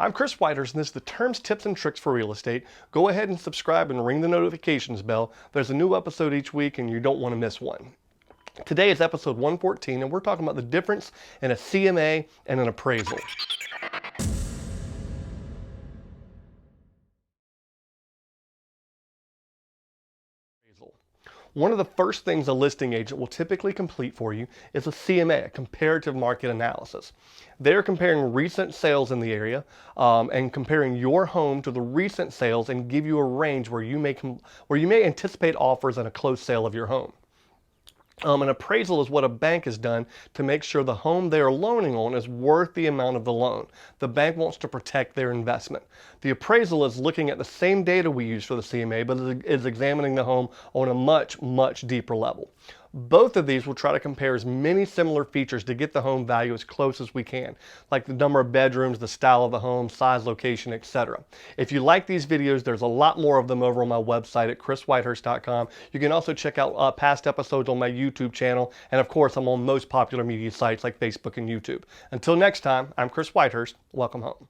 I'm Chris Whitehurst, and this is the Terms, Tips, and Tricks for Real Estate. Go ahead and subscribe and ring the notifications bell. There's a new episode each week, and you don't want to miss one. Today is episode 114, and we're talking about the difference in a CMA and an appraisal. One of the first things a listing agent will typically complete for you is a CMA, a Comparative Market Analysis. They're comparing recent sales in the area and comparing your home to the recent sales and give you a range where you may anticipate offers and a closed sale of your home. An appraisal is what a bank has done to make sure the home they are loaning on is worth the amount of the loan. The bank wants to protect their investment. The appraisal is looking at the same data we use for the CMA, but is examining the home on a much deeper level. Both of these will try to compare as many similar features to get the home value as close as we can, like the number of bedrooms, the style of the home, size, location, etc. If you like these videos, there's a lot more of them over on my website at chriswhitehurst.com. You can also check out past episodes on my YouTube channel, and of course, I'm on most popular media sites like Facebook and YouTube. Until next time, I'm Chris Whitehurst. Welcome home.